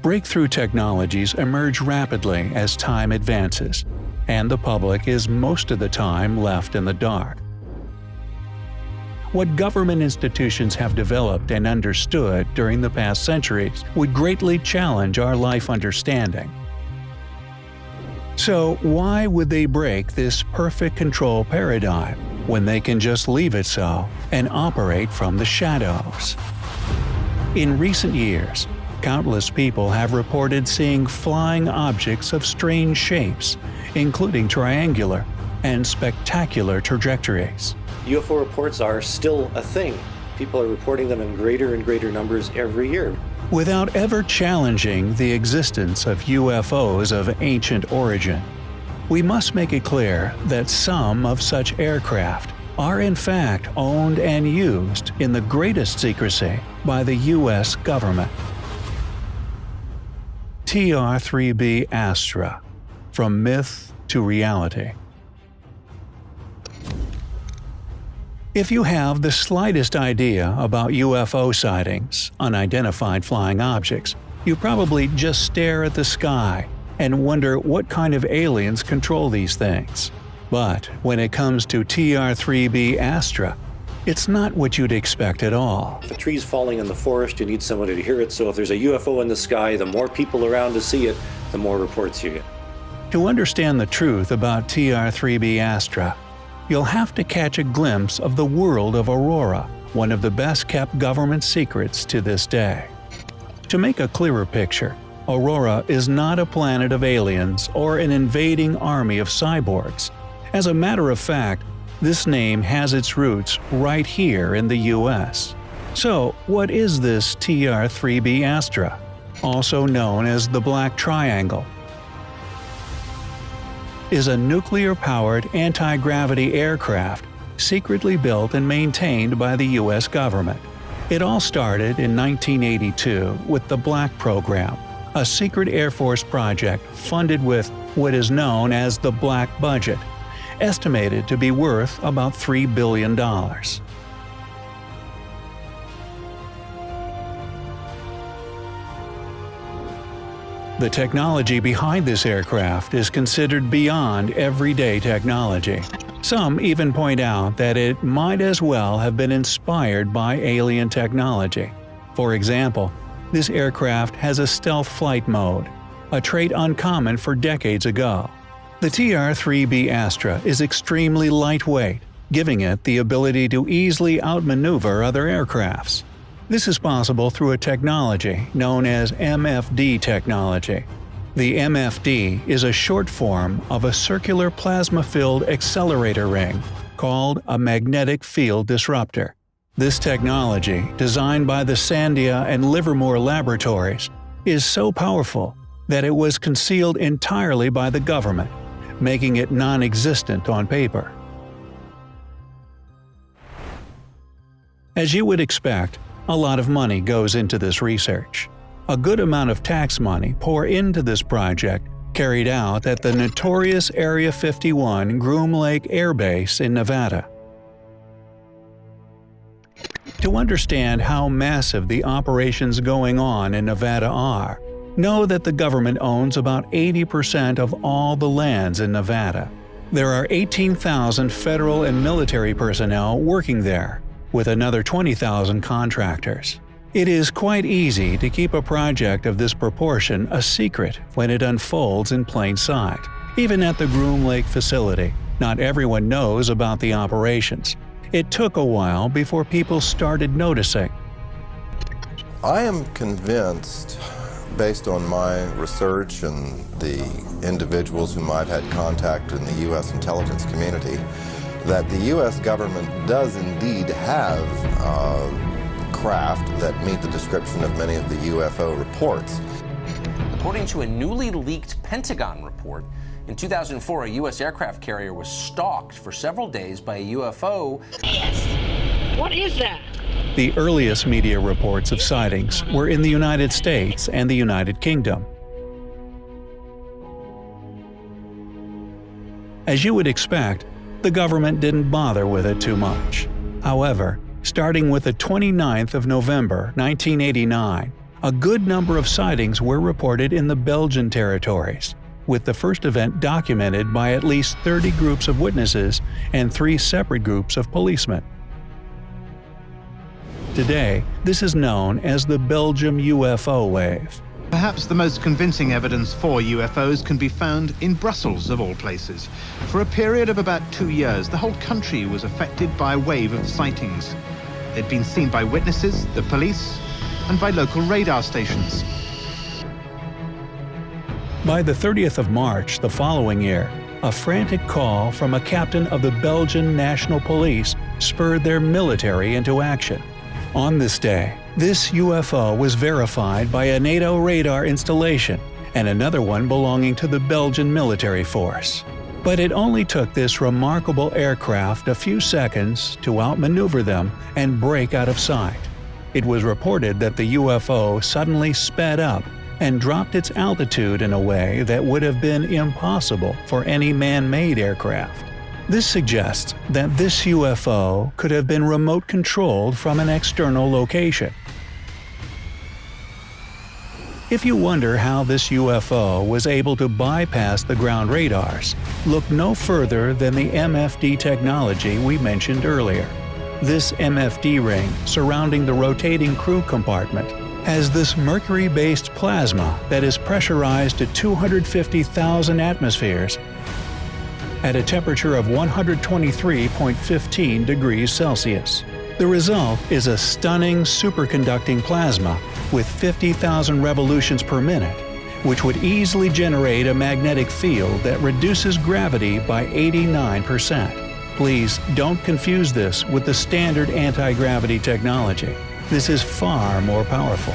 Breakthrough technologies emerge rapidly as time advances, and the public is most of the time left in the dark. What government institutions have developed and understood during the past centuries would greatly challenge our life understanding. So why would they break this perfect control paradigm when they can just leave it so and operate from the shadows? In recent years, countless people have reported seeing flying objects of strange shapes, including triangular and spectacular trajectories. UFO reports are still a thing. People are reporting them in greater and greater numbers every year. Without ever challenging the existence of UFOs of ancient origin, we must make it clear that some of such aircraft are in fact owned and used in the greatest secrecy by the U.S. government. TR-3B Astra – From Myth to Reality. If you have the slightest idea about UFO sightings, unidentified flying objects, you probably just stare at the sky and wonder what kind of aliens control these things. But when it comes to TR-3B Astra, it's not what you'd expect at all. If a tree's falling in the forest, you need somebody to hear it, so if there's a UFO in the sky, the more people around to see it, the more reports you get. To understand the truth about TR-3B Astra, you'll have to catch a glimpse of the world of Aurora, one of the best-kept government secrets to this day. To make a clearer picture, Aurora is not a planet of aliens or an invading army of cyborgs. As a matter of fact, this name has its roots right here in the US. So, what is this TR-3B Astra, also known as the Black Triangle? Is a nuclear-powered anti-gravity aircraft secretly built and maintained by the U.S. government. It all started in 1982 with the Black Program, a secret Air Force project funded with what is known as the Black Budget, estimated to be worth about $3 billion. The technology behind this aircraft is considered beyond everyday technology. Some even point out that it might as well have been inspired by alien technology. For example, this aircraft has a stealth flight mode, a trait uncommon for decades ago. The TR-3B Astra is extremely lightweight, giving it the ability to easily outmaneuver other aircrafts. This is possible through a technology known as MFD technology. The MFD is a short form of a circular plasma-filled accelerator ring called a magnetic field disruptor. This technology, designed by the Sandia and Livermore laboratories, is so powerful that it was concealed entirely by the government, making it non-existent on paper. As you would expect, a lot of money goes into this research. A good amount of tax money pour into this project carried out at the notorious Area 51 Groom Lake Air Base in Nevada. To understand how massive the operations going on in Nevada are, know that the government owns about 80% of all the lands in Nevada. There are 18,000 federal and military personnel working there, with another 20,000 contractors. It is quite easy to keep a project of this proportion a secret when it unfolds in plain sight. Even at the Groom Lake facility, not everyone knows about the operations. It took a while before people started noticing. I am convinced, based on my research and the individuals whom I've had contact in the U.S. intelligence community, that the U.S. government does indeed have craft that meet the description of many of the UFO reports. According to a newly leaked Pentagon report, in 2004 a U.S. aircraft carrier was stalked for several days by a UFO. Yes. What is that? The earliest media reports of sightings were in the United States and the United Kingdom. As you would expect, the government didn't bother with it too much. However, starting with the 29th of November, 1989, A good number of sightings were reported in the Belgian territories, with the first event documented by at least 30 groups of witnesses and 3 separate groups of policemen. Today, this is known as the Belgium UFO wave. Perhaps the most convincing evidence for UFOs can be found in Brussels, of all places. For a period of about 2 years, the whole country was affected by a wave of sightings. They'd been seen by witnesses, the police, and by local radar stations. By the 30th of March the following year, a frantic call from a captain of the Belgian National Police spurred their military into action. On this day, this UFO was verified by a NATO radar installation and another one belonging to the Belgian military force. But it only took this remarkable aircraft a few seconds to outmaneuver them and break out of sight. It was reported that the UFO suddenly sped up and dropped its altitude in a way that would have been impossible for any man-made aircraft. This suggests that this UFO could have been remote-controlled from an external location. If you wonder how this UFO was able to bypass the ground radars, look no further than the MFD technology we mentioned earlier. This MFD ring surrounding the rotating crew compartment has this mercury-based plasma that is pressurized to 250,000 atmospheres at a temperature of 123.15 degrees Celsius. The result is a stunning superconducting plasma with 50,000 revolutions per minute, which would easily generate a magnetic field that reduces gravity by 89%. Please don't confuse this with the standard anti-gravity technology. This is far more powerful.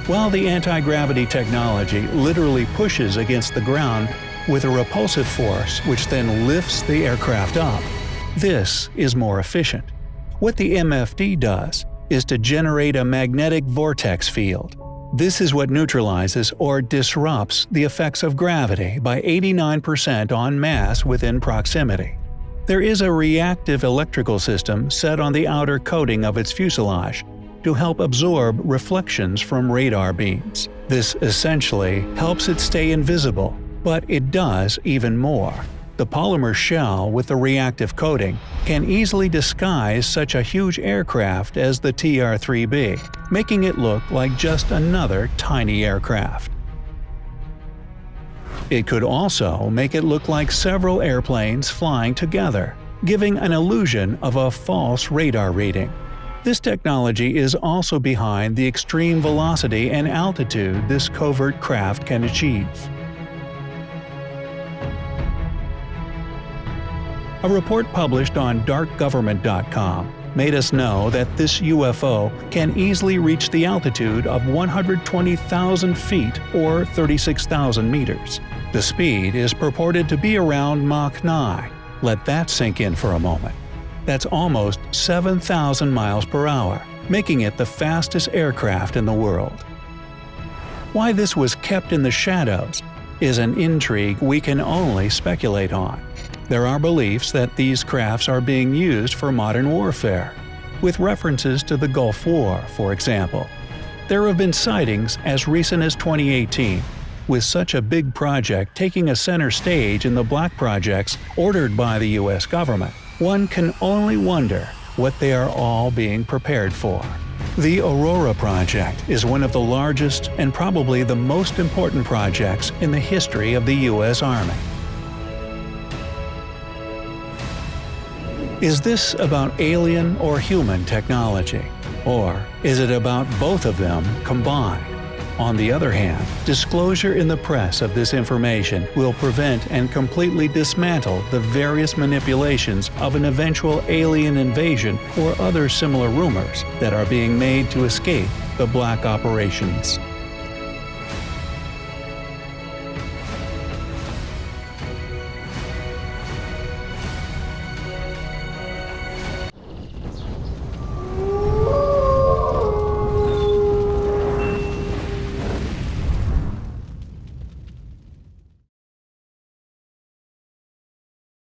While the anti-gravity technology literally pushes against the ground with a repulsive force which then lifts the aircraft up, this is more efficient. What the MFD does is to generate a magnetic vortex field. This is what neutralizes or disrupts the effects of gravity by 89% en masse within proximity. There is a reactive electrical system set on the outer coating of its fuselage to help absorb reflections from radar beams. This essentially helps it stay invisible, but it does even more. The polymer shell with the reactive coating can easily disguise such a huge aircraft as the TR-3B, making it look like just another tiny aircraft. It could also make it look like several airplanes flying together, giving an illusion of a false radar reading. This technology is also behind the extreme velocity and altitude this covert craft can achieve. A report published on darkgovernment.com made us know that this UFO can easily reach the altitude of 120,000 feet or 36,000 meters. The speed is purported to be around Mach 9. Let that sink in for a moment. That's almost 7,000 miles per hour, making it the fastest aircraft in the world. Why this was kept in the shadows is an intrigue we can only speculate on. There are beliefs that these crafts are being used for modern warfare, with references to the Gulf War, for example. There have been sightings as recent as 2018, with such a big project taking a center stage in the black projects ordered by the US government. One can only wonder what they are all being prepared for. The Aurora project is one of the largest and probably the most important projects in the history of the US Army. Is this about alien or human technology? Or is it about both of them combined? On the other hand, disclosure in the press of this information will prevent and completely dismantle the various manipulations of an eventual alien invasion or other similar rumors that are being made to escape the black operations.